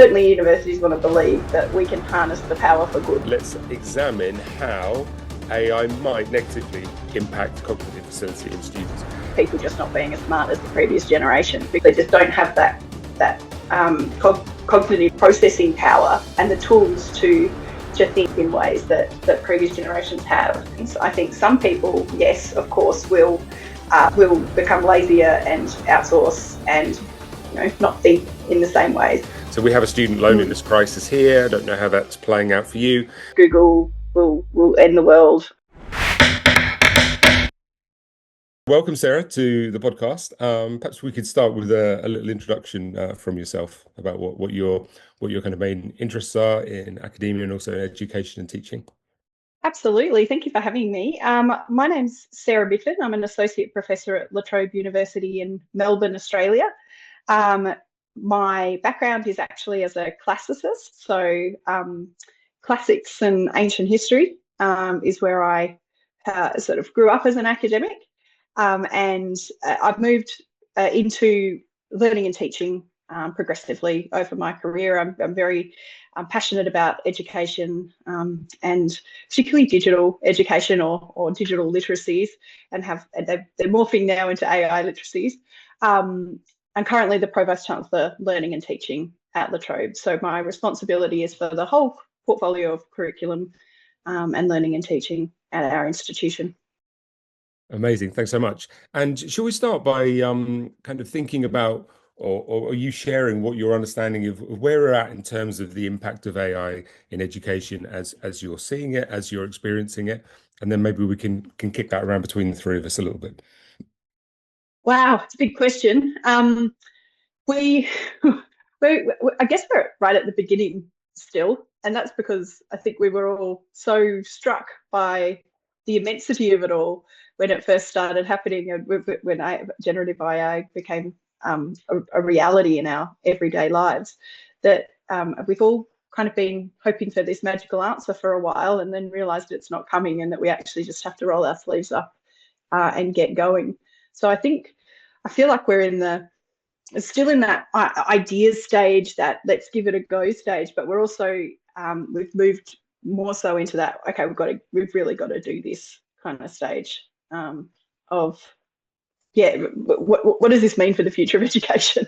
certainly universities want to believe that we can harness the power for good. Let's examine how AI might negatively impact cognitive facility in students. People just not being as smart as the previous generation, because they just don't have that cognitive processing power and the tools to think in ways that previous generations have. And so I think some people, yes, of course, will become lazier and outsource and not think in the same ways. So we have a student loneliness crisis here. I don't know how that's playing out for you. Google will end the world. Welcome, Sarah, to the podcast. Perhaps we could start with a little introduction from yourself about what your kind of main interests are in academia and also in education and teaching. Absolutely. Thank you for having me. My name's Sarah Midford. I'm an associate professor at Trobe University in Melbourne, Australia. My background is actually as a classicist, so classics and ancient history is where I sort of grew up as an academic. And I've moved into learning and teaching progressively over my career. I'm very passionate about education and particularly digital education or digital literacies, and they're morphing now into AI literacies. I'm currently the Provost Chancellor Learning and Teaching at La Trobe. So my responsibility is for the whole portfolio of curriculum and learning and teaching at our institution. Amazing. Thanks so much. And shall we start by kind of thinking about, or are you sharing what your understanding of where we're at in terms of the impact of AI in education as you're seeing it, as you're experiencing it? And then maybe we can kick that around between the three of us a little bit. Wow, it's a big question. I guess we're right at the beginning still, and that's because I think we were all so struck by the immensity of it all when it first started happening, and when generative AI became a reality in our everyday lives, that we've all kind of been hoping for this magical answer for a while, and then realised it's not coming, and that we actually just have to roll our sleeves up and get going. So I feel like we're still in that ideas stage, that let's give it a go stage, but we're also we've moved more so into that, okay, we've really got to do this kind of stage of, yeah, what does this mean for the future of education?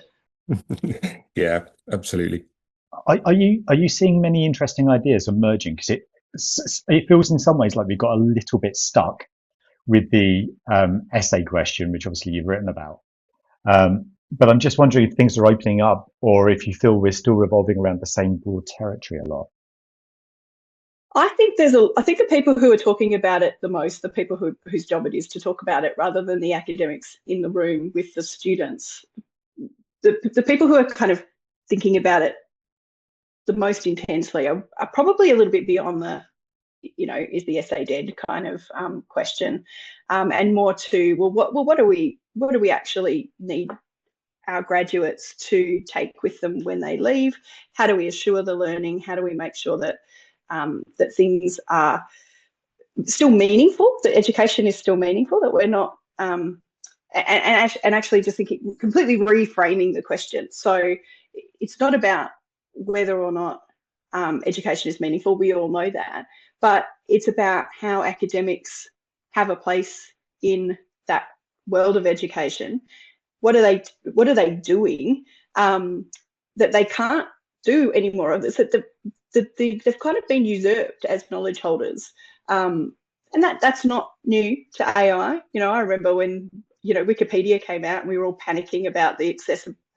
Yeah, absolutely. Are you seeing many interesting ideas emerging? Because it feels in some ways like we got a little bit stuck with the essay question, which obviously you've written about. But I'm just wondering if things are opening up, or if you feel we're still revolving around the same broad territory a lot. I think the people who are talking about it the most, the people whose job it is to talk about it, rather than the academics in the room with the students, the people who are kind of thinking about it the most intensely are probably a little bit beyond the, is the essay dead kind of question, and more to, what do we actually need our graduates to take with them when they leave? How do we assure the learning? How do we make sure that that things are still meaningful, that education is still meaningful, that we're not, and actually just thinking, completely reframing the question. So it's not about whether or not education is meaningful, we all know that, but it's about how academics have a place in that world of education. What are they doing that they can't do anymore of this? They've kind of been usurped as knowledge holders, and that's not new to AI. I remember when Wikipedia came out and we were all panicking about the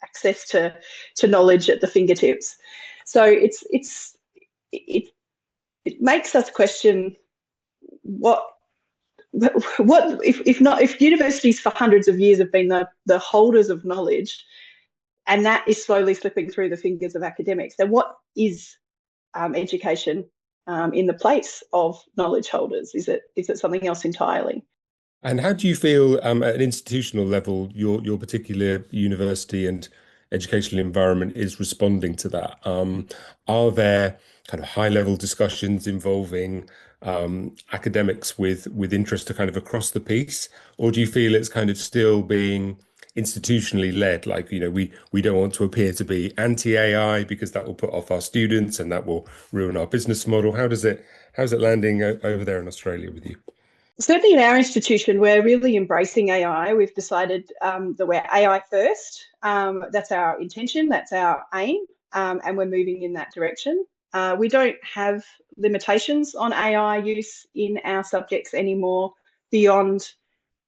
access to knowledge at the fingertips. So it makes us question what if universities for hundreds of years have been the holders of knowledge, and that is slowly slipping through the fingers of academics, then what is education in the place of knowledge holders? Is it something else entirely? And how do you feel at an institutional level your particular university and educational environment is responding to that? Are there kind of high-level discussions involving academics with interest to kind of across the piece, or do you feel it's kind of still being institutionally led, like, we don't want to appear to be anti-AI because that will put off our students and that will ruin our business model. How's it landing over there in Australia with you? Certainly in our institution, we're really embracing AI. We've decided that we're AI first. That's our intention, that's our aim, and we're moving in that direction. We don't have limitations on AI use in our subjects anymore beyond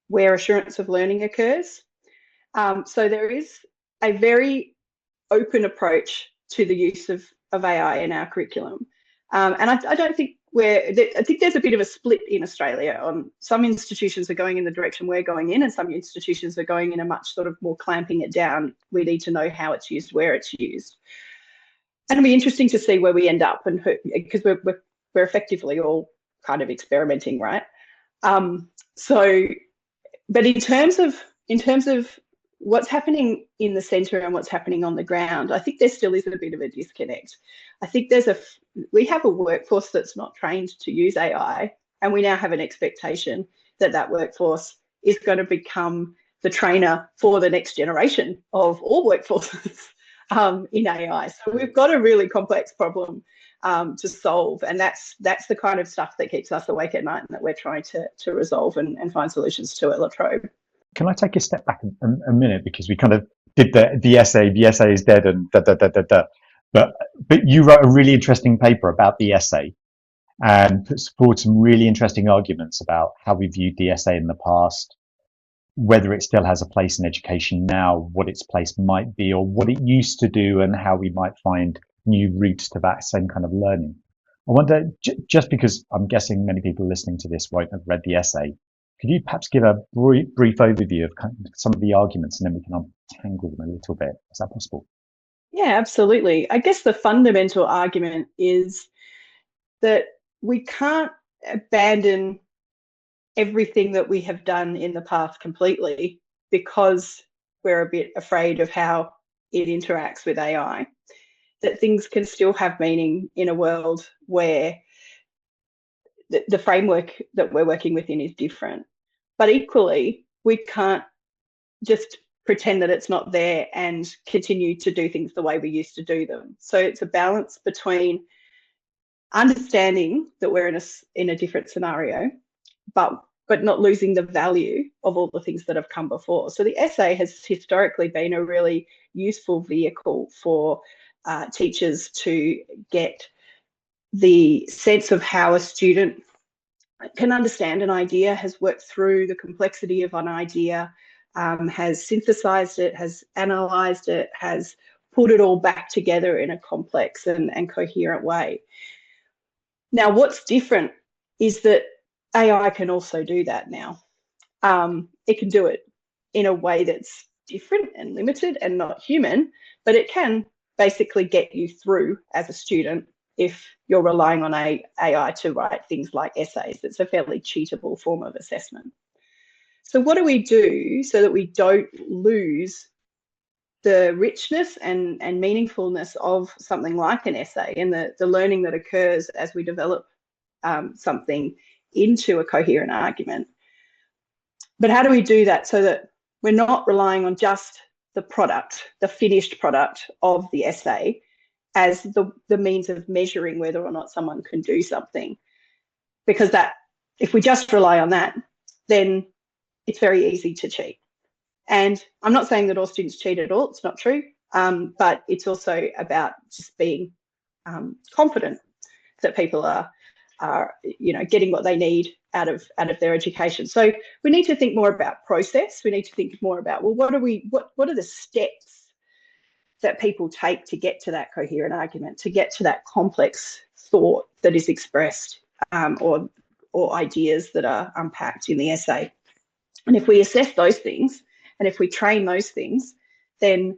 where assurance of learning occurs. So there is a very open approach to the use of AI in our curriculum. And I don't think I think there's a bit of a split in Australia on some institutions are going in the direction we're going in, and some institutions are going in a much sort of more clamping it down. We need to know how it's used, where it's used. And it'll be interesting to see where we end up, and because we're effectively all kind of experimenting, right? But in terms of what's happening in the centre and what's happening on the ground, I think there still is a bit of a disconnect. I think we have a workforce that's not trained to use AI, and we now have an expectation that that workforce is going to become the trainer for the next generation of all workforces in AI. So we've got a really complex problem to solve, and that's the kind of stuff that keeps us awake at night and that we're trying to resolve and find solutions to at La Trobe. Can I take a step back a minute, because we kind of did the essay is dead and but you wrote a really interesting paper about the essay and put forward some really interesting arguments about how we viewed the essay in the past, whether it still has a place in education now, what its place might be, or what it used to do, and how we might find new routes to that same kind of learning. I wonder, just because I'm guessing many people listening to this won't have read the essay, could you perhaps give a brief overview of kind of some of the arguments, and then we can untangle them a little bit? Is that possible? Yeah, absolutely. I guess the fundamental argument is that we can't abandon everything that we have done in the past completely because we're a bit afraid of how it interacts with AI. That things can still have meaning in a world where the framework that we're working within is different. But equally, we can't just pretend that it's not there and continue to do things the way we used to do them. So it's a balance between understanding that we're in a different scenario, but not losing the value of all the things that have come before. So the essay has historically been a really useful vehicle for teachers to get the sense of how a student can understand an idea, has worked through the complexity of an idea, has synthesized it, has analysed it, has put it all back together in a complex and coherent way. Now, what's different is that AI can also do that now. It can do it in a way that's different and limited and not human, but it can basically get you through as a student if you're relying on AI to write things like essays. It's a fairly cheatable form of assessment. So what do we do so that we don't lose the richness and meaningfulness of something like an essay and the learning that occurs as we develop something into a coherent argument? But how do we do that so that we're not relying on just the product, the finished product of the essay, as the means of measuring whether or not someone can do something? Because if we just rely on that, then it's very easy to cheat. And I'm not saying that all students cheat at all, it's not true, but it's also about just being confident that people are getting what they need out of their education. So we need to think more about process. We need to think more about, well, what are the steps that people take to get to that coherent argument, to get to that complex thought that is expressed, or ideas that are unpacked in the essay. And if we assess those things, and if we train those things, then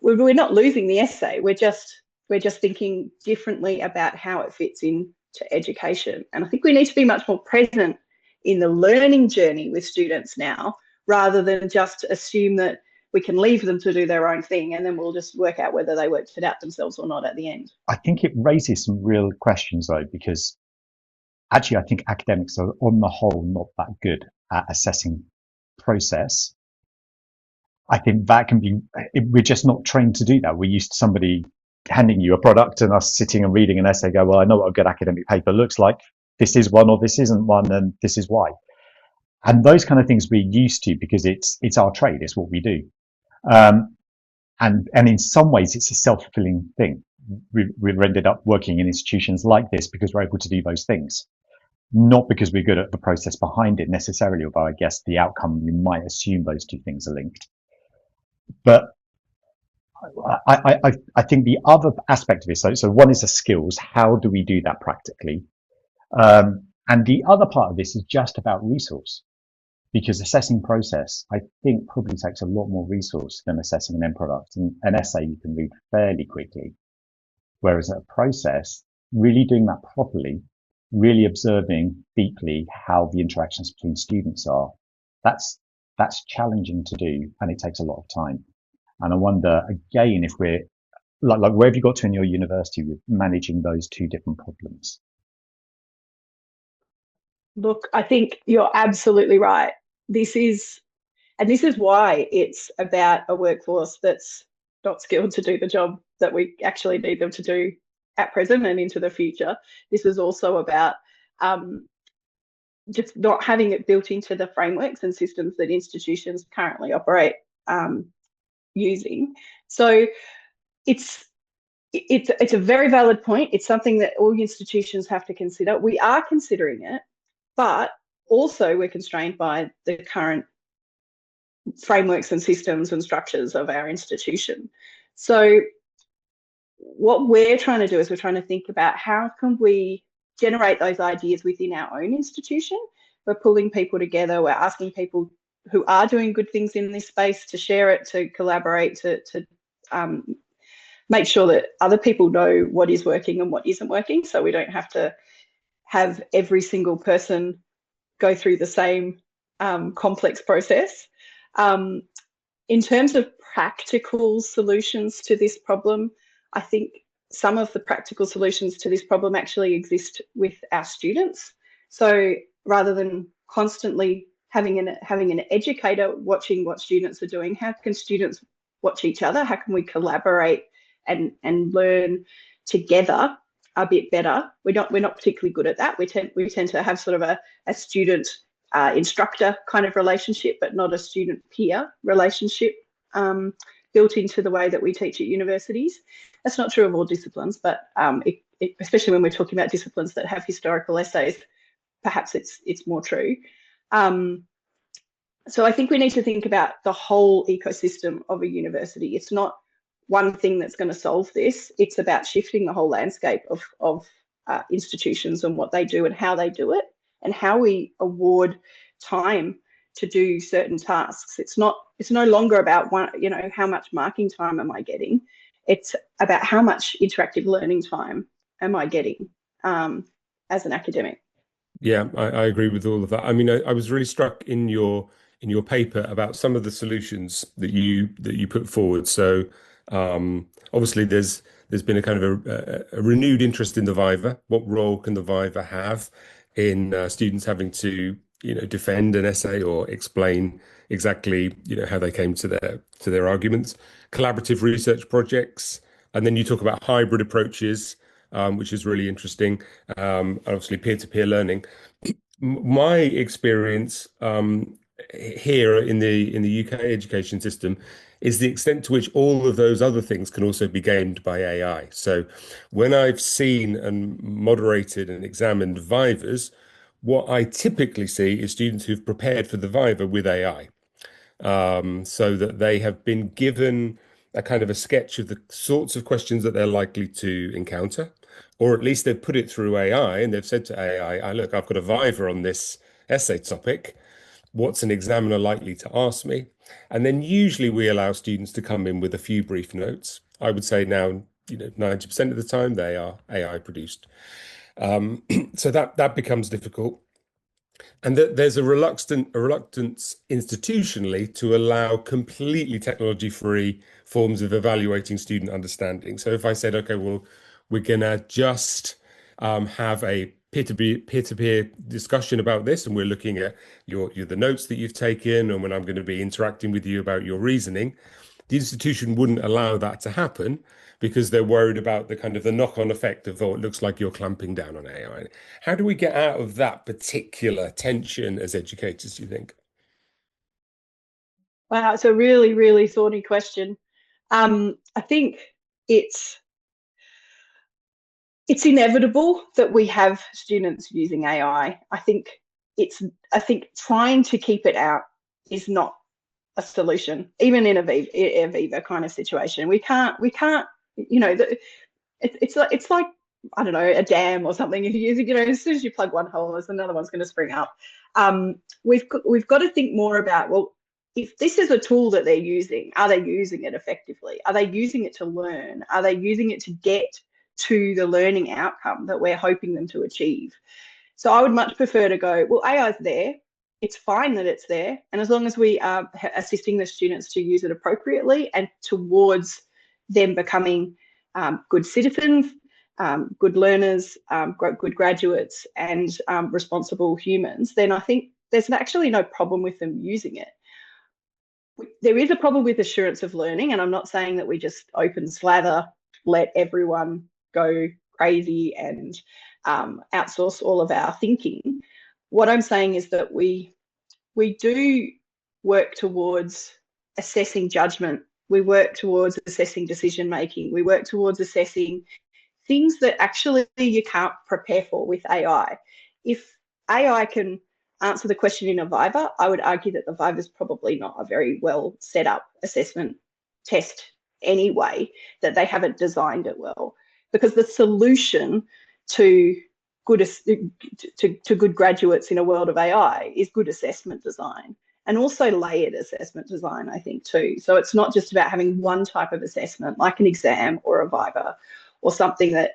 we're not losing the essay. We're just thinking differently about how it fits into education. And I think we need to be much more present in the learning journey with students now, rather than just assume that we can leave them to do their own thing and then we'll just work out whether they worked it out themselves or not at the end. I think it raises some real questions, though, because actually I think academics are on the whole not that good at assessing process. I think that can be, we're just not trained to do that. We're used to somebody handing you a product and us sitting and reading an essay, go, well, I know what a good academic paper looks like. This is one or this isn't one, and this is why. And those kind of things we're used to because it's our trade, it's what we do. And in some ways, it's a self-fulfilling thing. We've ended up working in institutions like this because we're able to do those things, not because we're good at the process behind it necessarily, although I guess the outcome, you might assume those two things are linked. But I think the other aspect of it, so one is the skills. How do we do that practically? And the other part of this is just about resource, because assessing process, I think, probably takes a lot more resource than assessing an end product. And an essay you can read fairly quickly, whereas a process, really doing that properly, really observing deeply how the interactions between students are, that's challenging to do, and it takes a lot of time. And I wonder, again, if we're like where have you got to in your university with managing those two different problems? Look, I think you're absolutely right. This is why it's about a workforce that's not skilled to do the job that we actually need them to do at present and into the future. This is also about just not having it built into the frameworks and systems that institutions currently operate using. So it's a very valid point. It's something that all institutions have to consider. We are considering it, but also we're constrained by the current frameworks and systems and structures of our institution. So what we're trying to do is we're trying to think about how can we generate those ideas within our own institution. We're pulling people together. We're asking people who are doing good things in this space to share it, to collaborate, to make sure that other people know what is working and what isn't working, so we don't have to have every single person go through the same complex process. In terms of practical solutions to this problem, I think some of the practical solutions to this problem actually exist with our students. So rather than constantly having an educator watching what students are doing, how can students watch each other? How can we collaborate and learn together a bit better? We're not particularly good at that. We tend to have sort of a student instructor kind of relationship, but not a student peer relationship built into the way that we teach at universities. That's not true of all disciplines, but especially when we're talking about disciplines that have historical essays, perhaps it's more true. So I think we need to think about the whole ecosystem of a university. It's not one thing that's going to solve this. It's about shifting the whole landscape of institutions and what they do and how they do it, and how we award time to do certain tasks. It's no longer about how much marking time am I getting. It's about how much interactive learning time am I getting as an academic. Yeah, I agree with all of that. I mean, I was really struck in your paper about some of the solutions that you put forward. So obviously there's been a kind of a renewed interest in the Viva. What role can the Viva have in students having to defend an essay or explain exactly how they came to their arguments? Collaborative research projects, and then you talk about hybrid approaches, which is really interesting. Obviously peer-to-peer learning. My experience here in the UK education system is the extent to which all of those other things can also be gamed by AI. So when I've seen and moderated and examined Vivas, what I typically see is students who've prepared for the Viva with AI, so that they have been given a kind of a sketch of the sorts of questions that they're likely to encounter, or at least they've put it through AI and they've said to AI, look, I've got a Viva on this essay topic. What's an examiner likely to ask me? And then usually we allow students to come in with a few brief notes. I would say now, 90% of the time they are AI produced. So that becomes difficult. And there's a reluctance institutionally to allow completely technology-free forms of evaluating student understanding. So if I said, okay, well, we're going to just have a peer-to-peer discussion about this, and we're looking at the notes that you've taken, and when I'm going to be interacting with you about your reasoning, the institution wouldn't allow that to happen because they're worried about the kind of the knock-on effect of, oh, it looks like you're clamping down on AI. How do we get out of that particular tension as educators, do you think? Wow, it's a really, really thorny question. I think it's inevitable that we have students using AI. I think trying to keep it out is not a solution, even in a Viva kind of situation. We can't, you know, it's like, I don't know, a dam or something. If you know, as soon as you plug one hole, there's another one's going to spring up. We've got to think more about, well, if this is a tool that they're using, are they using it effectively? Are they using it to learn? Are they using it to get to the learning outcome that we're hoping them to achieve? So I would much prefer to go, well, AI is there. It's fine that it's there. And as long as we are assisting the students to use it appropriately and towards them becoming good citizens, good learners, good graduates, and responsible humans, then I think there's actually no problem with them using it. There is a problem with assurance of learning, and I'm not saying that we just open slather, let everyone go crazy and outsource all of our thinking. What I'm saying is that we do work towards assessing judgment. We work towards assessing decision making. We work towards assessing things that actually you can't prepare for with AI. If AI can answer the question in a Viva, I would argue that the Viva is probably not a very well set up assessment test anyway, that they haven't designed it well. Because the solution to good graduates in a world of AI is good assessment design, and also layered assessment design, I think, too. So it's not just about having one type of assessment like an exam or a Viva or something that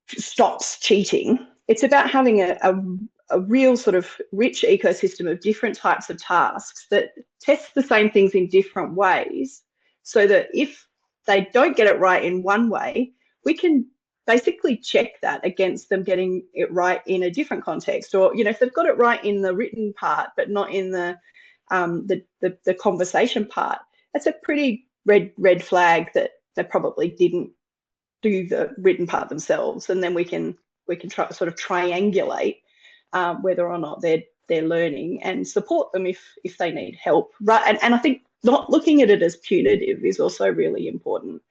stops cheating. It's about having a real sort of rich ecosystem of different types of tasks that test the same things in different ways, so that if they don't get it right in one way, we can basically check that against them getting it right in a different context. Or, you know, if they've got it right in the written part but not in the conversation part, that's a pretty red flag that they probably didn't do the written part themselves. And then we can try sort of triangulate whether or not they're learning and support them if they need help. Right, and I think not looking at it as punitive is also really important.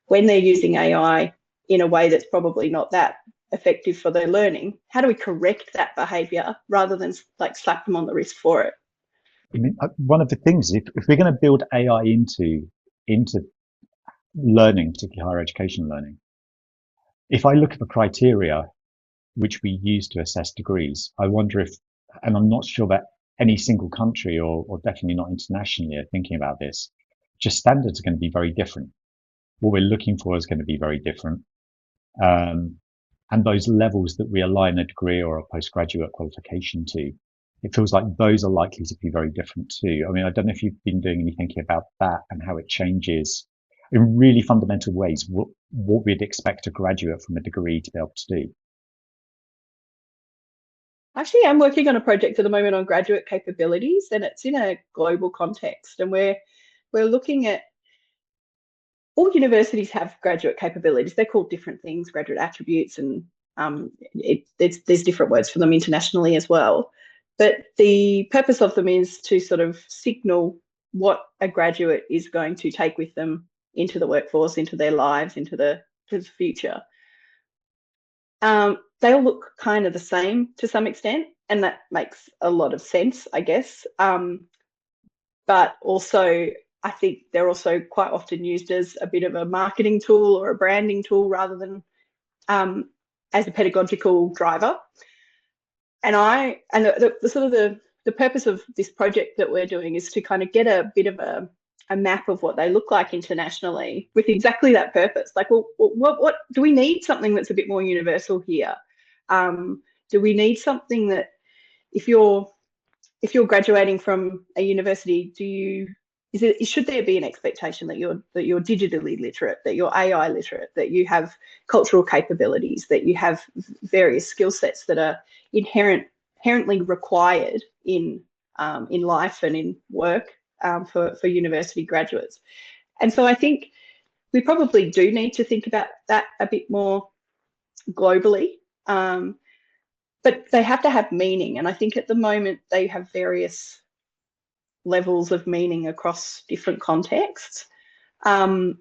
When they're using AI in a way that's probably not that effective for their learning, how do we correct that behaviour rather than like slap them on the wrist for it? I mean, one of the things, if we're going to build AI into learning, particularly higher education learning, if I look at the criteria which we use to assess degrees, I wonder if, and I'm not sure that any single country or definitely not internationally are thinking about this, just standards are going to be very different. What we're looking for is going to be very different. And those levels that we align a degree or a postgraduate qualification to, it feels like those are likely to be very different too. I mean, I don't know if you've been doing any thinking about that and how it changes in really fundamental ways, what we'd expect a graduate from a degree to be able to do. Actually, I'm working on a project at the moment on graduate capabilities, and it's in a global context. And we're looking at, all universities have graduate capabilities. They're called different things, graduate attributes, and there's different words for them internationally as well. But the purpose of them is to sort of signal what a graduate is going to take with them into the workforce, into their lives, into the future. They all look kind of the same to some extent, and that makes a lot of sense, I guess. But also, I think they're also quite often used as a bit of a marketing tool or a branding tool rather than as a pedagogical driver. And the sort of the purpose of this project that we're doing is to kind of get a bit of a map of what they look like internationally with exactly that purpose. Like, well, what do we need? Something that's a bit more universal here. Do we need something that if you're graduating from a university, do you should there be an expectation that you're digitally literate, that you're AI literate, that you have cultural capabilities, that you have various skill sets that are inherently required in life and in work for university graduates? And so I think we probably do need to think about that a bit more globally, but they have to have meaning. And I think at the moment they have various levels of meaning across different contexts. But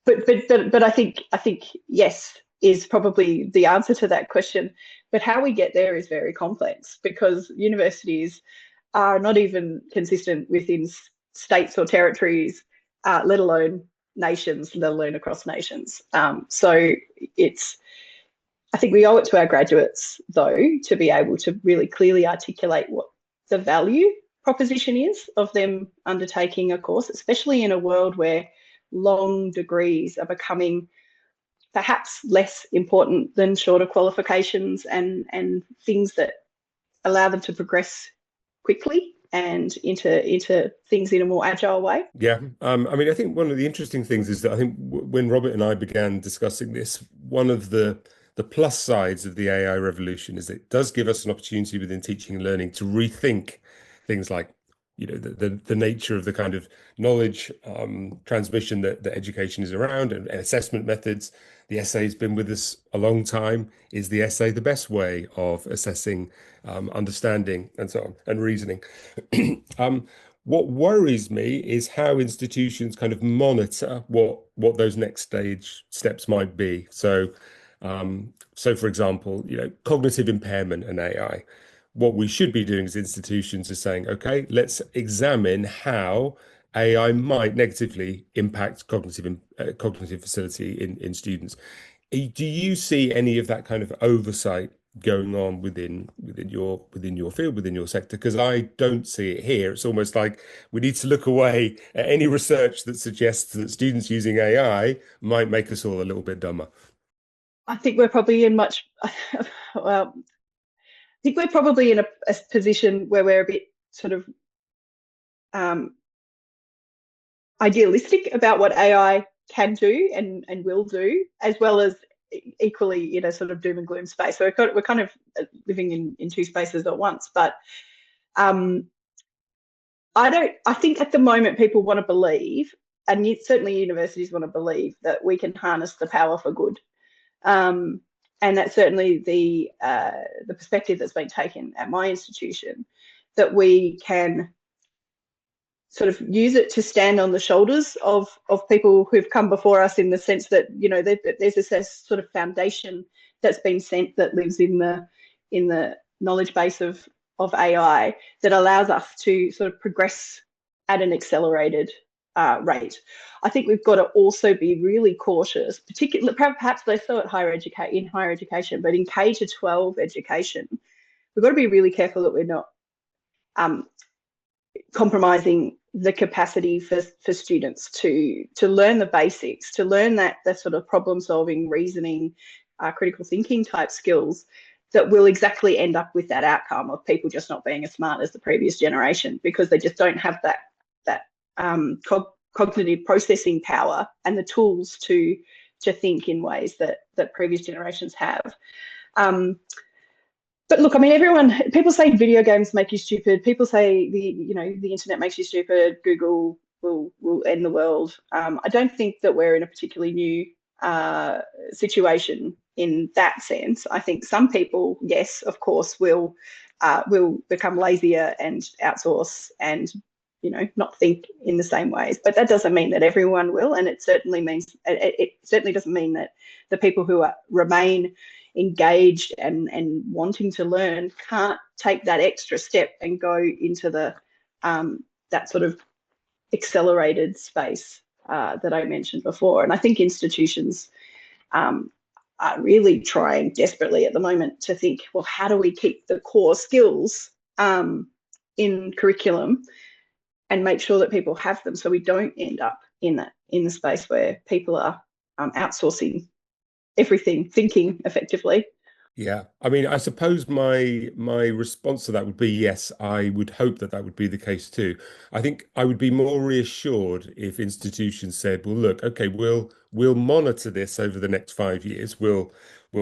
I think yes is probably the answer to that question. But how we get there is very complex, because universities are not even consistent within states or territories, let alone nations, let alone across nations. So I think we owe it to our graduates, though, to be able to really clearly articulate what the value proposition is of them undertaking a course, especially in a world where long degrees are becoming perhaps less important than shorter qualifications and things that allow them to progress quickly and into things in a more agile way. Yeah, I mean, I think one of the interesting things is that I think when Robert and I began discussing this, one of the plus sides of the AI revolution is that it does give us an opportunity within teaching and learning to rethink things like, the nature of the kind of knowledge transmission that education is around, and assessment methods. The essay's been with us a long time. Is the essay the best way of assessing understanding and so on, and reasoning? What worries me is how institutions kind of monitor what those next stage steps might be. So for example, cognitive impairment and AI. What we should be doing as institutions is saying, okay, let's examine how AI might negatively impact cognitive facility in students. Do you see any of that kind of oversight going on within your field, within your sector? Because I don't see it here. It's almost like we need to look away at any research that suggests that students using AI might make us all a little bit dumber. I think we're probably in well, I think we're probably in a position where we're a bit sort of idealistic about what AI can do and will do, as well as equally in a sort of doom and gloom space. So we're kind of living in two spaces at once. But I think at the moment people want to believe, and certainly universities want to believe, that we can harness the power for good. And that's certainly the perspective that's been taken at my institution, that we can sort of use it to stand on the shoulders of people who've come before us, in the sense that there's this sort of foundation that's been sent that lives in the knowledge base of AI, that allows us to sort of progress at an accelerated rate. I think we've got to also be really cautious, particularly perhaps less so in higher education, but in K to 12 education, we've got to be really careful that we're not compromising the capacity for students to learn the basics, to learn that sort of problem solving, reasoning, critical thinking type skills that will exactly end up with that outcome of people just not being as smart as the previous generation, because they just don't have that cognitive processing power and the tools to think in ways that previous generations have. But look, I mean, people say video games make you stupid. People say the internet makes you stupid. Google will end the world. I don't think that we're in a particularly new situation in that sense. I think some people, yes, of course, will become lazier and outsource and not think in the same ways. But that doesn't mean that everyone will, and it certainly doesn't mean that the people who remain engaged and wanting to learn can't take that extra step and go into that sort of accelerated space that I mentioned before. And I think institutions are really trying desperately at the moment to think, well, how do we keep the core skills in curriculum and make sure that people have them, so we don't end up in the space where people are outsourcing everything, thinking effectively, Yeah, I mean, I suppose my response to that would be yes, I would hope that that would be the case too. I think I would be more reassured if institutions said, well, look, okay, we'll monitor this over the next 5 years. We'll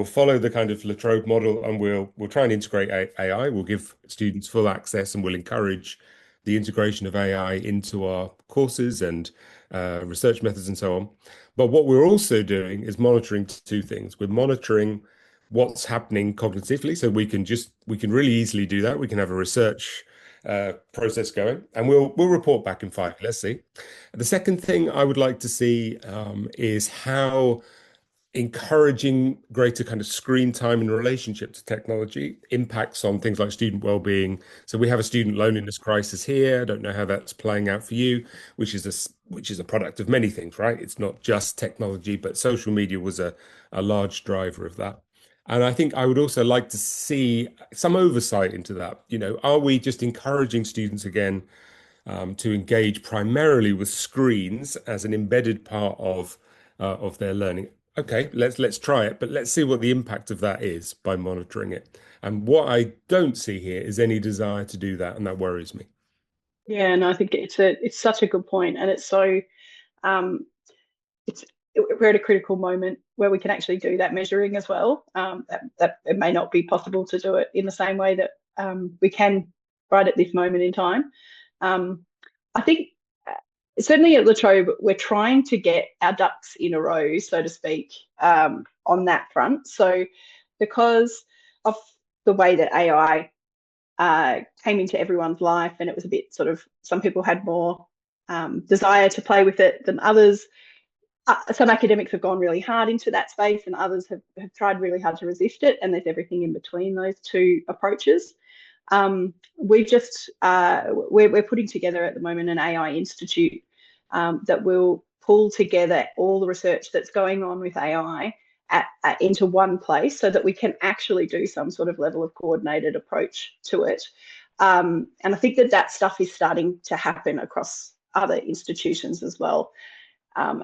follow the kind of Latrobe model, and we'll try and integrate AI. We'll give students full access, and we'll encourage the integration of AI into our courses and research methods and so on. But what we're also doing is monitoring two things. We're monitoring what's happening cognitively, so we can really easily do that. We can have a research process going, and we'll report back in 5. Let's see. The second thing I would like to see is how encouraging greater kind of screen time in relationship to technology impacts on things like student well-being. So we have a student loneliness crisis here. I don't know how that's playing out for you, which is a product of many things, right? It's not just technology, but social media was a large driver of that. And I think I would also like to see some oversight into that. You know, are we just encouraging students again to engage primarily with screens as an embedded part of their learning? Okay, let's try it, but let's see what the impact of that is by monitoring it. And what I don't see here is any desire to do that, and that worries me. Yeah, and I think it's such a good point, and it's so um, it's we're at a critical moment where we can actually do that measuring as well. That it may not be possible to do it in the same way that we can right at this moment in time. Um, I think certainly at Latrobe, we're trying to get our ducks in a row, so to speak, on that front. So because of the way that AI came into everyone's life, and it was a bit sort of, some people had more desire to play with it than others. Some academics have gone really hard into that space, and others have tried really hard to resist it. And there's everything in between those two approaches. We've just we're putting together at the moment an AI institute that will pull together all the research that's going on with AI into one place, so that we can actually do some sort of level of coordinated approach to it. And I think that stuff is starting to happen across other institutions as well.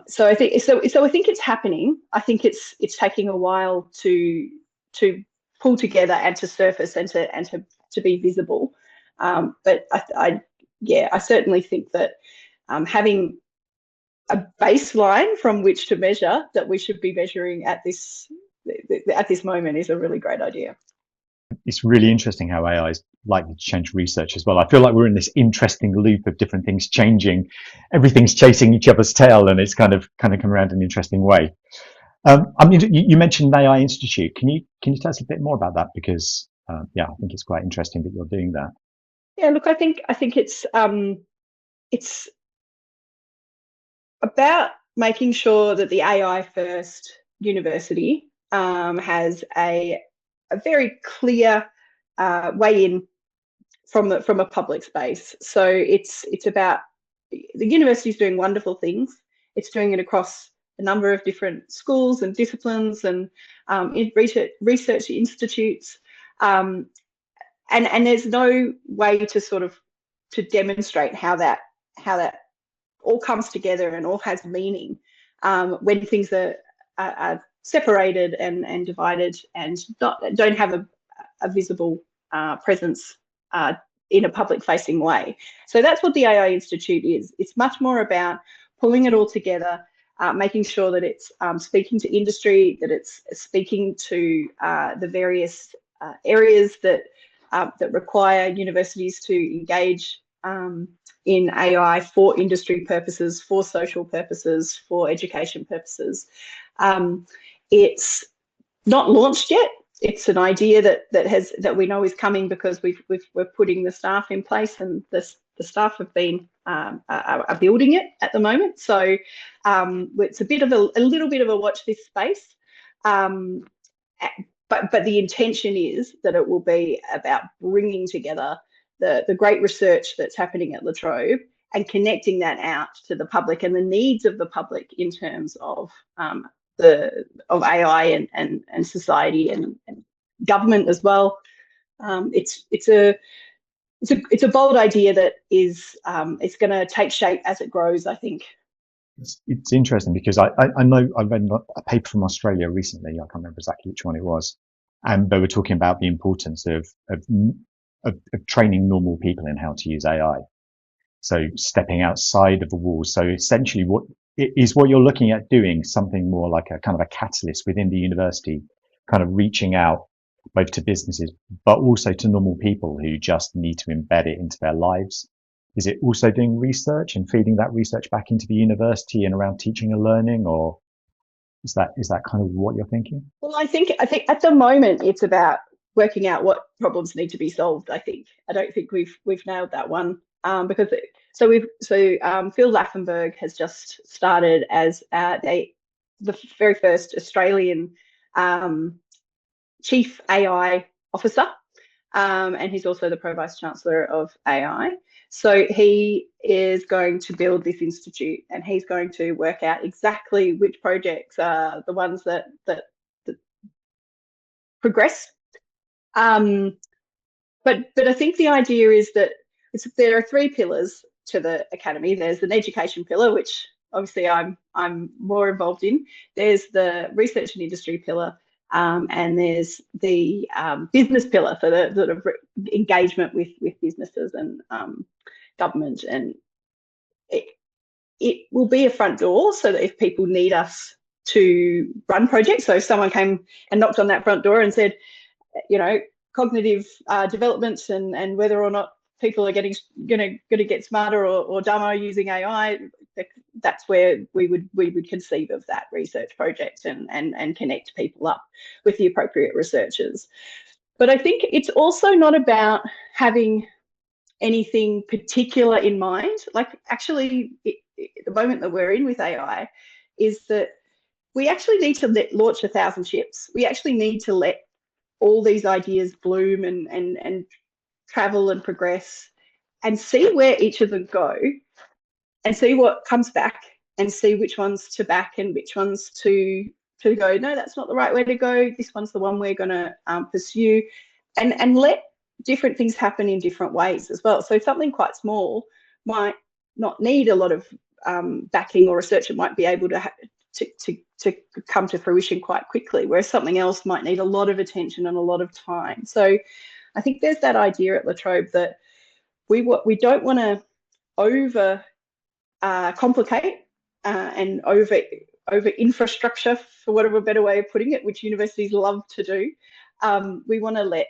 So I think so. I think it's happening. I think it's taking a while to pull together and to surface and to be visible. But I certainly think that having a baseline from which to measure that we should be measuring at this moment is a really great idea. It's really interesting how AI is likely to change research as well. I feel like we're in this interesting loop of different things changing. Everything's chasing each other's tail, and it's kind of come around in an interesting way. I mean, you mentioned an AI Institute. Can you tell us a bit more about that? Because yeah, I think it's quite interesting that you're doing that. Yeah, look, I think it's about making sure that the AI first university has a very clear way in from a public space. So it's about, the university is doing wonderful things. It's doing it across a number of different schools and disciplines and in research institutes. And there's no way to sort of to demonstrate how that all comes together and all has meaning when things are separated and divided and don't have a visible presence in a public-facing way. So that's what the AI Institute is. It's much more about pulling it all together, making sure that it's speaking to industry, that it's speaking to the various areas that require universities to engage in AI for industry purposes, for social purposes, for education purposes. It's not launched yet. It's an idea that we know is coming because we're putting the staff in place, and the staff have been are building it at the moment. So it's a little bit of a watch this space. But the intention is that it will be about bringing together the great research that's happening at Latrobe and connecting that out to the public and the needs of the public in terms of AI and society and government as well. It's a bold idea that is it's going to take shape as it grows, I think. It's interesting because I know I read a paper from Australia recently. I can't remember exactly which one it was, And they were talking about the importance of training normal people in how to use AI. So stepping outside of the walls. So essentially what you're looking at doing something more like a kind of a catalyst within the university, kind of reaching out both to businesses, but also to normal people who just need to embed it into their lives. Is it also doing research and feeding that research back into the university and around teaching and learning, or is that kind of what you're thinking? Well, I think at the moment it's about working out what problems need to be solved. I don't think we've nailed that one, because Phil Laffenberg has just started as the very first Australian chief AI officer, and he's also the pro-vice chancellor of AI. So he is going to build this institute, and he's going to work out exactly which projects are the ones that progress. But I think the idea is that there are three pillars to the academy. There's an education pillar, which obviously I'm more involved in. There's the research and industry pillar, and there's the business pillar, so the sort of engagement with businesses and government. And it will be a front door, so that if people need us to run projects, so if someone came and knocked on that front door and said, cognitive developments and whether or not people are going to get smarter or dumber using AI, that's where we would conceive of that research project and connect people up with the appropriate researchers. But I think it's also not about having anything particular in mind. Like, actually, the moment that we're in with AI is that we actually need to launch 1,000 ships. We actually need to let all these ideas bloom and travel and progress, and see where each of them go, and see what comes back, and see which ones to back and which ones to go, no, that's not the right way to go, this one's the one we're going to pursue, and let different things happen in different ways as well. So something quite small might not need a lot of backing or research. It might be able to come to fruition quite quickly, whereas something else might need a lot of attention and a lot of time. So I think there's that idea at La Trobe that we don't want to over complicate and over infrastructure, for whatever a better way of putting it, which universities love to do. We want to let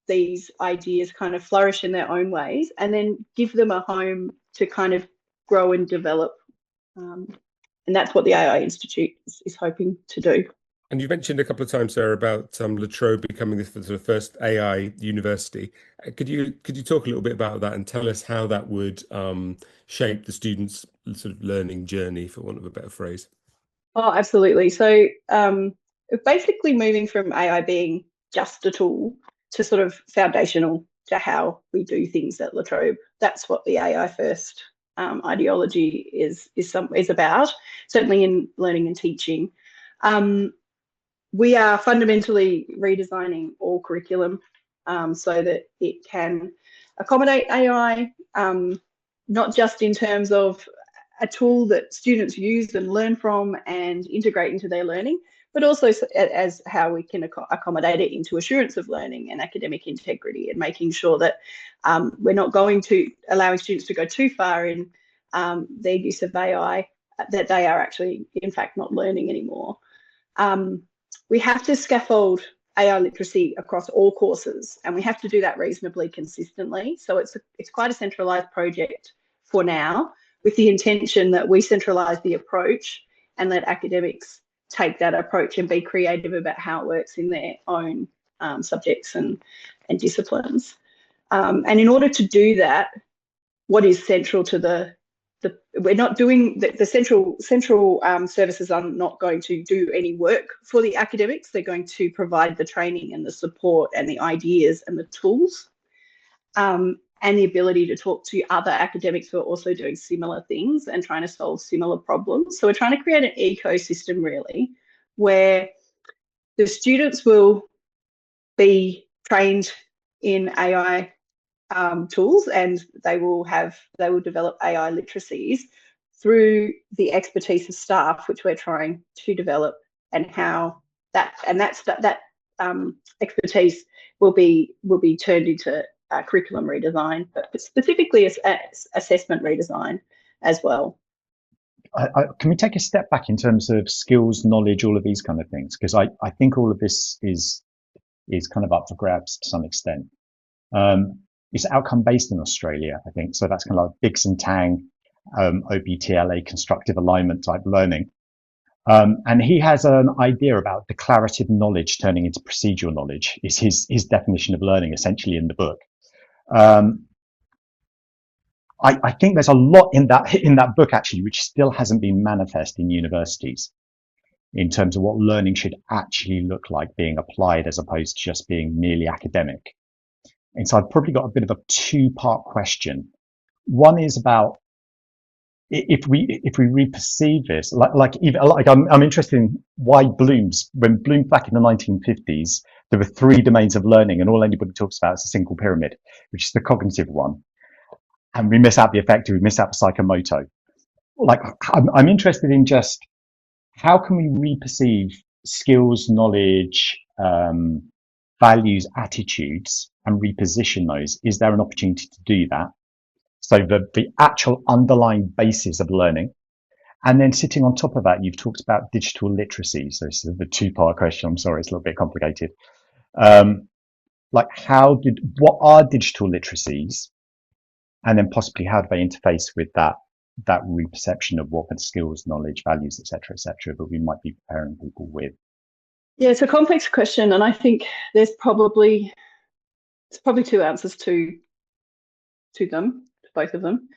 these ideas kind of flourish in their own ways, and then give them a home to kind of grow and develop. And that's what the AI Institute is hoping to do. And you mentioned a couple of times, Sarah, about La Trobe becoming the sort of first AI university. Could you talk a little bit about that and tell us how that would shape the students' sort of learning journey, for want of a better phrase? Oh, absolutely. So basically moving from AI being just a tool to sort of foundational to how we do things at La Trobe. That's what the AI first ideology is about, certainly in learning and teaching. We are fundamentally redesigning all curriculum so that it can accommodate AI, not just in terms of a tool that students use and learn from and integrate into their learning, but also as how we can accommodate it into assurance of learning and academic integrity, and making sure that we're not allowing students to go too far in their use of AI, that they are actually, in fact, not learning anymore. We have to scaffold AI literacy across all courses, and we have to do that reasonably consistently. So it's quite a centralised project for now, with the intention that we centralise the approach and let academics take that approach and be creative about how it works in their own subjects and disciplines. And in order to do that, what is central to we're not doing the central services are not going to do any work for the academics. They're going to provide the training and the support and the ideas and the tools, and the ability to talk to other academics who are also doing similar things and trying to solve similar problems. So we're trying to create an ecosystem, really, where the students will be trained in AI tools, and they will develop AI literacies through the expertise of staff, which we're trying to develop, and how that expertise will be turned into curriculum redesign, but specifically as assessment redesign as well. Can we take a step back in terms of skills, knowledge, all of these kind of things? Because I think all of this is kind of up for grabs to some extent. It's outcome based in Australia, I think. So that's kind of like Biggs and Tang, OBTLA, constructive alignment type learning. And he has an idea about declarative knowledge turning into procedural knowledge is his definition of learning essentially in the book. I think there's a lot in that book actually, which still hasn't been manifest in universities in terms of what learning should actually look like being applied as opposed to just being merely academic. And so I've probably got a bit of a two-part question. One is about if we reperceive this, I'm interested in why when Bloom back in the 1950s, there were 3 domains of learning and all anybody talks about is a single pyramid, which is the cognitive one. And we miss out the affective, we miss out the psychomotor. Like, I'm interested in just how can we reperceive skills, knowledge, values, attitudes, and reposition those? Is there an opportunity to do that? So the actual underlying basis of learning. And then sitting on top of that, you've talked about digital literacy. So this is the 2-part question. I'm sorry, it's a little bit complicated. What are digital literacies? And then possibly how do they interface with that reperception of what the skills, knowledge, values, et cetera, that we might be preparing people with? Yeah, it's a complex question, and I think there's probably 2 answers to both of them.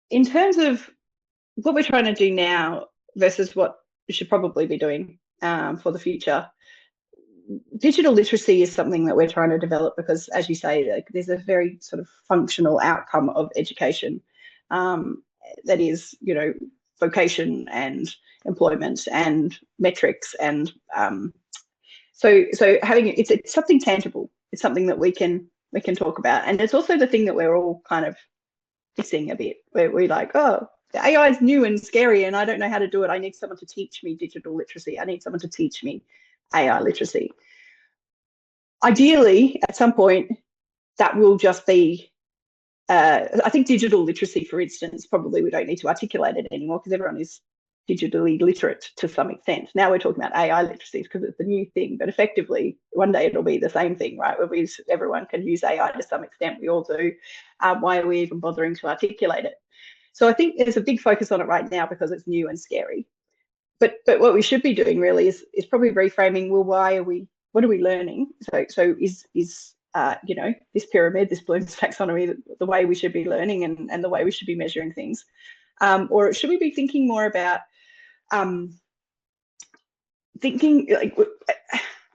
In terms of what we're trying to do now versus what we should probably be doing for the future, digital literacy is something that we're trying to develop because, as you say, like, there's a very sort of functional outcome of education that is, vocation and employment and metrics, and so having it's something tangible. It's something that we can talk about, and it's also the thing that we're all kind of missing a bit, where we're like, oh, the AI is new and scary, and I don't know how to do it. I need someone to teach me digital literacy. I need someone to teach me AI literacy. Ideally, at some point, that will just be, I think digital literacy, for instance, probably we don't need to articulate it anymore because everyone is digitally literate to some extent. Now we're talking about AI literacy because it's a new thing, but effectively one day it'll be the same thing, right? Where everyone can use AI to some extent. We all do. Why are we even bothering to articulate it? So I think there's a big focus on it right now because it's new and scary. But what we should be doing really is probably reframing, well, what are we learning? So is this pyramid, this Bloom's taxonomy, the way we should be learning and the way we should be measuring things? Or should we be thinking more about thinking like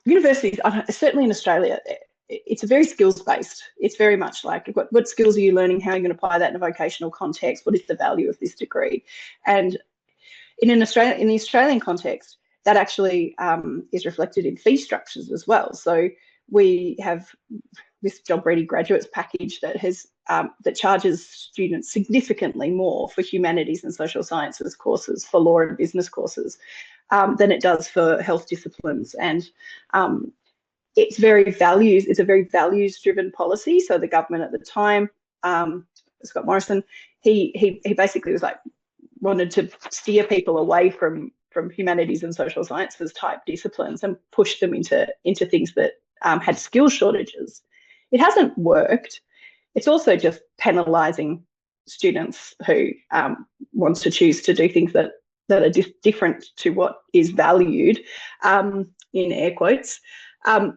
universities, certainly in Australia, it's a very skills-based. It's very much like what skills are you learning? How are you going to apply that in a vocational context? What is the value of this degree? And in the Australian context, that actually is reflected in fee structures as well. So we have this job ready graduates package that has that charges students significantly more for humanities and social sciences courses, for law and business courses, than it does for health disciplines. And it's a very values-driven policy. So the government at the time, Scott Morrison, he basically was like, wanted to steer people away from humanities and social sciences type disciplines and push them into things that had skill shortages. It hasn't worked. It's also just penalising students who wants to choose to do things that are different to what is valued, in air quotes. What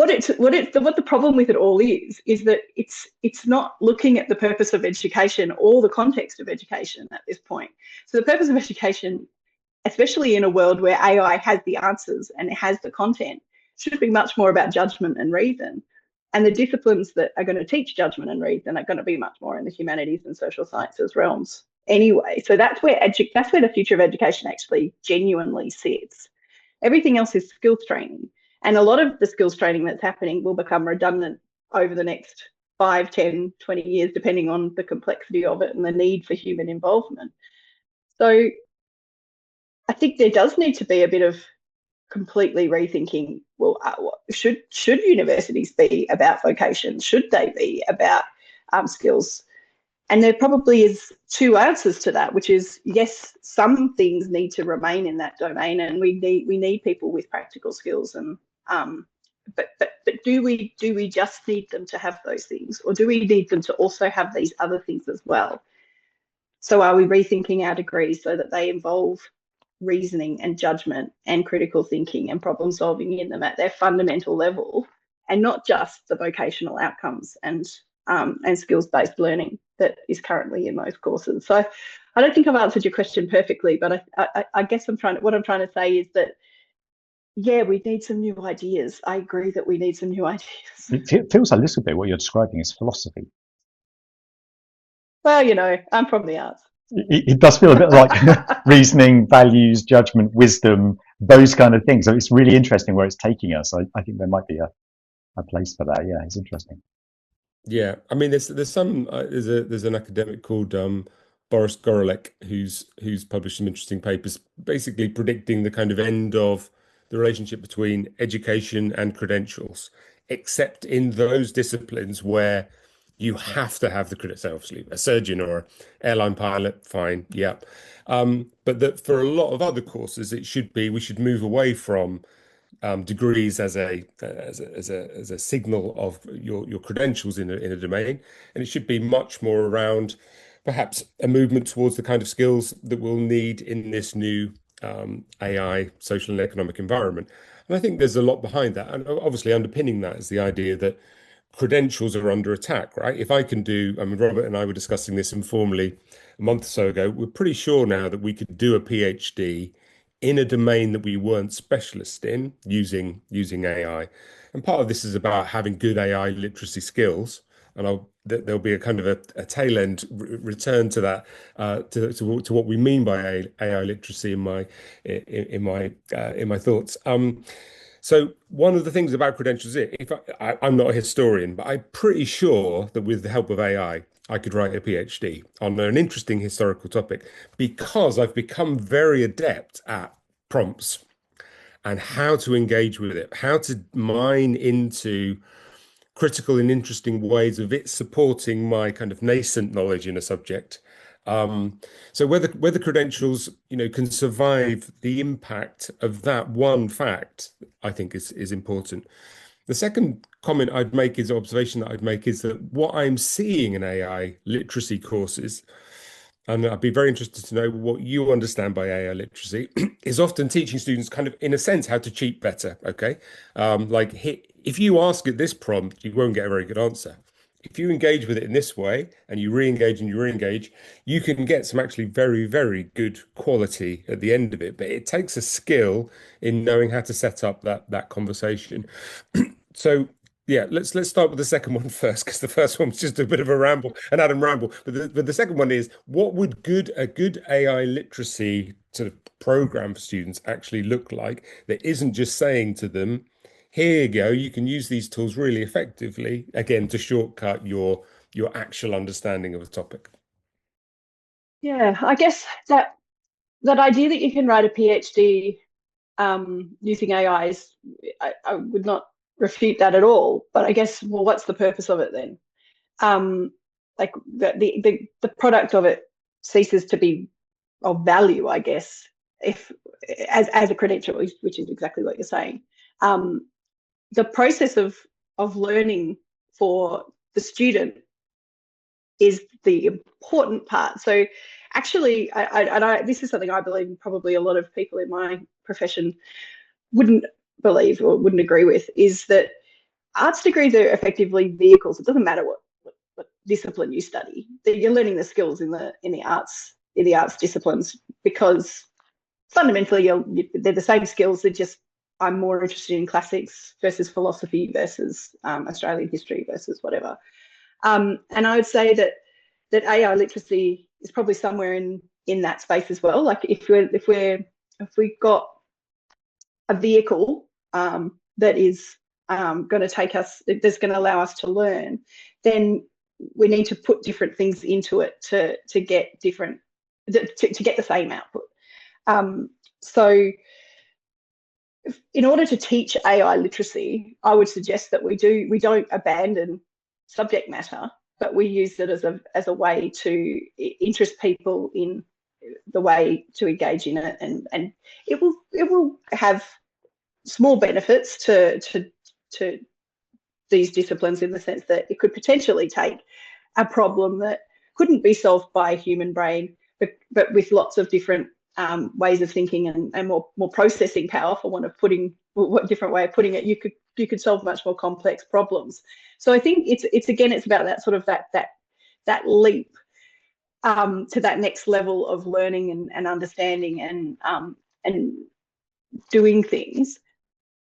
the problem with it all is that it's not looking at the purpose of education or the context of education at this point. So the purpose of education, especially in a world where AI has the answers and it has the content, should be much more about judgment and reason. And the disciplines that are going to teach judgment and reason are going to be much more in the humanities and social sciences realms anyway. So that's where the future of education actually genuinely sits. Everything else is skills training. And a lot of the skills training that's happening will become redundant over the next 5, 10, 20 years, depending on the complexity of it and the need for human involvement. So I think there does need to be a bit of completely rethinking. Well, should universities be about vocations? Should they be about skills? And there probably is two answers to that, which is yes, some things need to remain in that domain, and we need people with practical skills. And but do we just need them to have those things, or do we need them to also have these other things as well? So are we rethinking our degrees so that they involve reasoning and judgment and critical thinking and problem solving in them at their fundamental level, and not just the vocational outcomes and skills-based learning that is currently in those courses? So I don't think I've answered your question perfectly, but I guess what I'm trying to say is that, yeah, we need some new ideas. I agree that we need some new ideas. It feels a little bit what you're describing as philosophy. Well, you know, I'm from the arts. It does feel a bit like reasoning, values, judgment, wisdom, those kind of things. So it's really interesting where it's taking us. I think there might be a place for that. Yeah, it's interesting. Yeah, I mean, there's an academic called Boris Gorelek who's published some interesting papers, basically predicting the kind of end of the relationship between education and credentials, except in those disciplines where you have to have the credits. Obviously, a surgeon or an airline pilot, fine, yeah. But that for a lot of other courses, we should move away from degrees as a signal of your credentials in a domain, and it should be much more around perhaps a movement towards the kind of skills that we'll need in this new AI social and economic environment. And I think there's a lot behind that, and obviously underpinning that is the idea that credentials are under attack, right? If I can do, I mean, Robert and I were discussing this informally a month or so ago. We're pretty sure now that we could do a PhD in a domain that we weren't specialist in using AI. And part of this is about having good AI literacy skills. And there'll be a kind of a tail end return to that, to what we mean by AI literacy in my thoughts. So one of the things about credentials is, I'm not a historian, but I'm pretty sure that with the help of AI, I could write a PhD on an interesting historical topic, because I've become very adept at prompts and how to engage with it, how to mine into critical and interesting ways of it supporting my kind of nascent knowledge in a subject. So whether credentials, can survive the impact of that one fact, I think is important. The second comment I'd make is observation that I'd make is that what I'm seeing in AI literacy courses, and I'd be very interested to know what you understand by AI literacy, is often teaching students kind of, in a sense, how to cheat better. Okay, if you ask it this prompt, you won't get a very good answer. If you engage with it in this way and you re-engage and you re-engage, you can get some actually very, very good quality at the end of it. But it takes a skill in knowing how to set up that conversation. So yeah, let's start with the second one first, because the first one was just a bit of a ramble, an Adam ramble. But the second one is, what would a good AI literacy sort of program for students actually look like that isn't just saying to them, here you go, you can use these tools really effectively, again, to shortcut your actual understanding of a topic? Yeah, I guess that idea that you can write a PhD using AIs, I would not refute that at all. But I guess, well, what's the purpose of it then? Like the product of it ceases to be of value, I guess, if as a credential, which is exactly what you're saying. The process of learning for the student is the important part. So actually, this is something I believe probably a lot of people in my profession wouldn't believe or wouldn't agree with, is that arts degrees are effectively vehicles. It doesn't matter what discipline you study, that you're learning the skills in the arts disciplines, because fundamentally they're the same skills. They're just, I'm more interested in classics versus philosophy versus Australian history versus whatever. And I would say that AI literacy is probably somewhere in that space as well. Like if we've got a vehicle that is going to take us, that's going to allow us to learn, then we need to put different things into it to get different to get the same output. So in order to teach AI literacy, I would suggest that we don't abandon subject matter, but we use it as a way to interest people in the way to engage in it, and it will have small benefits to these disciplines, in the sense that it could potentially take a problem that couldn't be solved by a human brain, but with lots of different ways of thinking and more processing power, for want of putting what different way of putting it, you could solve much more complex problems. So I think it's about that sort of that leap to that next level of learning and understanding and doing things.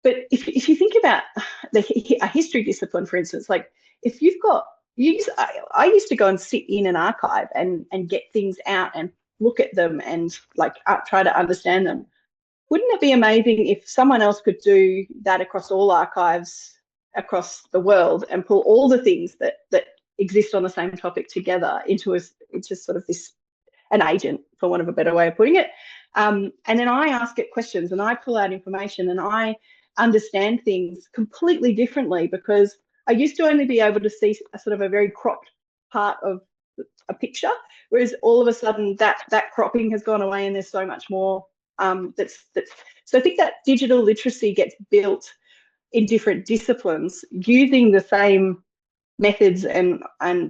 But if you think about a history discipline, for instance, like if you've got, I used to go and sit in an archive and get things out and look at them and like try to understand them. Wouldn't it be amazing if someone else could do that across all archives across the world and pull all the things that exist on the same topic together into sort of an agent, for want of a better way of putting it. And then I ask it questions and I pull out information and I understand things completely differently, because I used to only be able to see a sort of a very cropped part of a picture, whereas all of a sudden that cropping has gone away and there's so much more so I think that digital literacy gets built in different disciplines using the same methods and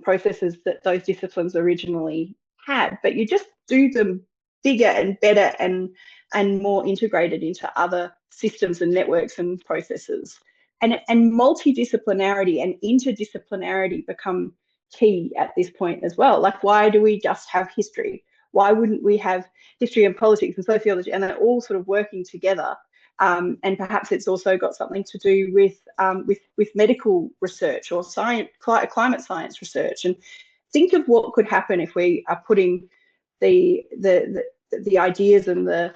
processes that those disciplines originally had, but you just do them bigger and better and more integrated into other systems and networks and processes. And multidisciplinarity and interdisciplinarity become key at this point as well. Like, why do we just have history? Why wouldn't we have history and politics and sociology, and they're all sort of working together? And perhaps it's also got something to do with medical research or climate science research. And think of what could happen if we are putting the ideas and the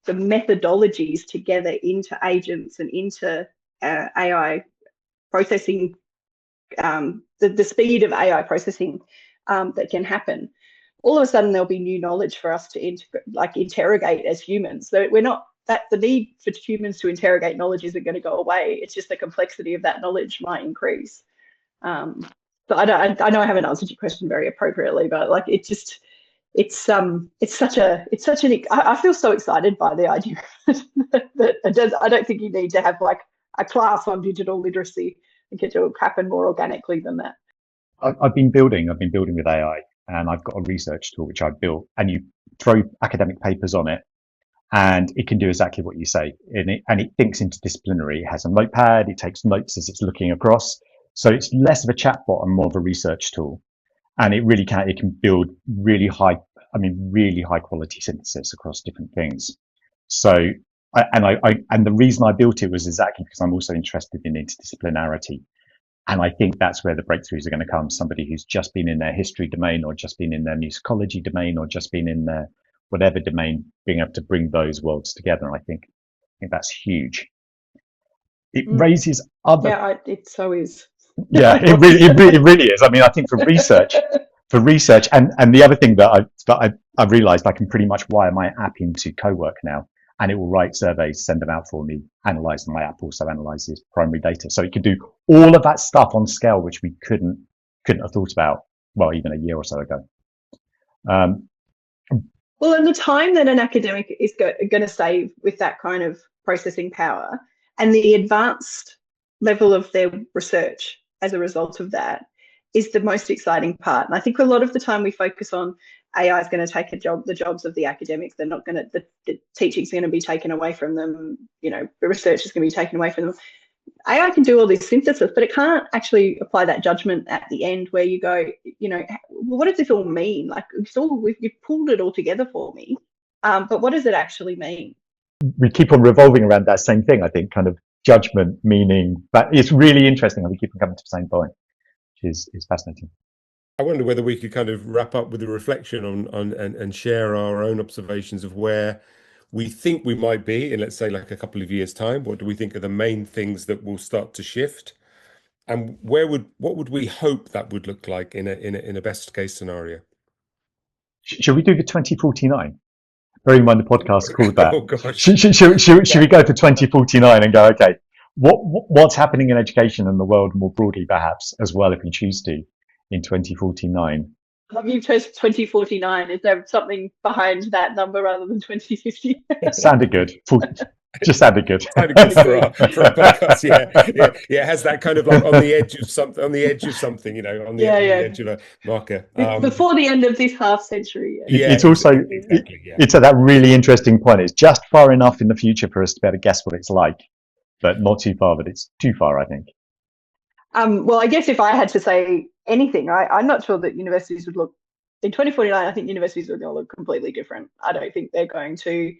methodologies together into agents and into AI processing, the speed of AI processing that can happen. All of a sudden there'll be new knowledge for us to interrogate as humans. So we're not, that the need for humans to interrogate knowledge isn't going to go away. It's just the complexity of that knowledge might increase. So I know I haven't answered your question very appropriately, but like I feel so excited by the idea that I don't think you need to have like a class on digital literacy. I think it will happen more organically than that. I've been building with AI, and I've got a research tool which I built, and you throw academic papers on it and it can do exactly what you say. And it thinks interdisciplinary. It has a notepad. It takes notes as it's looking across. So it's less of a chatbot and more of a research tool. And it can build really high quality synthesis across different things. So, and the reason I built it was exactly because I'm also interested in interdisciplinarity. And I think that's where the breakthroughs are going to come. Somebody who's just been in their history domain, or just been in their musicology domain, or just been in their whatever domain, being able to bring those worlds together. And I think that's huge. It raises other. Yeah, it so is. Yeah, it really is. I mean, I think for research, and the other thing that I've realized, I can pretty much wire my app into Cowork now, and it will write surveys, send them out for me, analyze them. My app also analyzes primary data, so it can do all of that stuff on scale, which we couldn't have thought about, well, even a year or so ago. Well, and the time that an academic is going to save with that kind of processing power, and the advanced level of their research as a result of that, is the most exciting part. And I think a lot of the time we focus on AI is going to take the jobs of the academics. They're not going to, the teaching's going to be taken away from them. The research is going to be taken away from them. AI can do all this synthesis, but it can't actually apply that judgment at the end where you go, what does this all mean? Like, you've pulled it all together for me, but what does it actually mean? We keep on revolving around that same thing, I think, kind of judgment, meaning, but it's really interesting. We keep on coming to the same point, which is fascinating. I wonder whether we could kind of wrap up with a reflection on and share our own observations of where we think we might be in, let's say, like a couple of years' time. What do we think are the main things that will start to shift, and what would we hope that would look like in a best case scenario? Should we do the 2049? Bearing in mind the podcast called that. Oh gosh. Should we go for 2049 and go, okay, what's happening in education and the world more broadly, perhaps, as well, if we choose to, in 2049? You chose 2049. Is there something behind that number rather than 2050? Sounded good. Just sounded good. Sounded good for a podcast. Yeah. It has that kind of like on the edge of something, on the edge of a marker. Before the end of this half century. It's also exactly. It's at that really interesting point. It's just far enough in the future for us to be able to guess what it's like, but not too far. But it's too far, I think. Well, I guess if I had to say anything, I'm not sure that universities would look in 2049. I think universities are going to look completely different. I don't think they're going to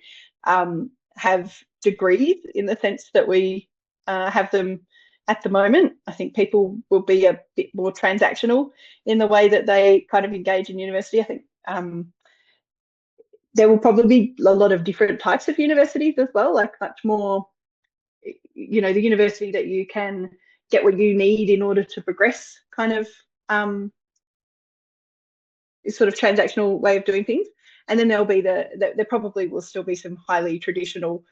have degrees in the sense that we have them at the moment. I think people will be a bit more transactional in the way that they kind of engage in university. I think there will probably be a lot of different types of universities as well, like much more, the university that you can get what you need in order to progress kind of sort of transactional way of doing things. And then there'll be there probably will still be some highly traditional,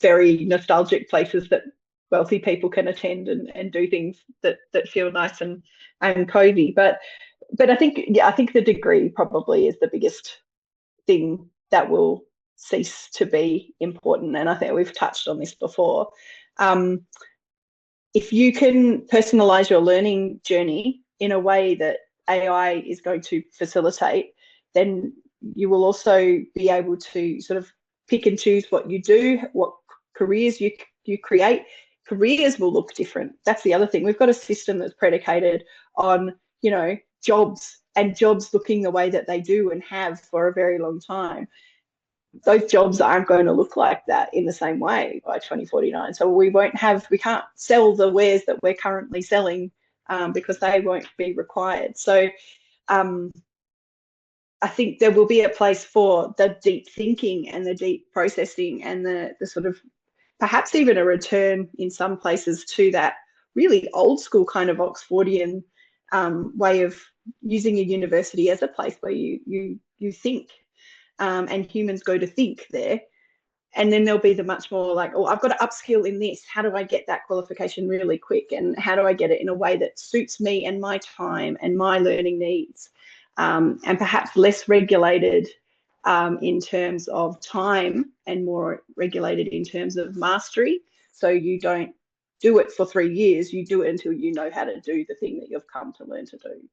very nostalgic places that wealthy people can attend and do things that feel nice and cozy. But I think the degree probably is the biggest thing that will cease to be important. And I think we've touched on this before. If you can personalize your learning journey in a way that AI is going to facilitate, then you will also be able to sort of pick and choose what you do, what careers you create. Careers will look different. That's the other thing. We've got a system that's predicated on, jobs and jobs looking the way that they do and have for a very long time. Those jobs aren't going to look like that in the same way by 2049. So we can't sell the wares that we're currently selling because they won't be required. So I think there will be a place for the deep thinking and the deep processing and the sort of perhaps even a return in some places to that really old school kind of Oxfordian way of using a university as a place where you think. And humans go to think there. And then there'll be the much more like, I've got to upskill in this. How do I get that qualification really quick? And how do I get it in a way that suits me and my time and my learning needs? And perhaps less regulated in terms of time and more regulated in terms of mastery. So you don't do it for 3 years. You do it until you know how to do the thing that you've come to learn to do.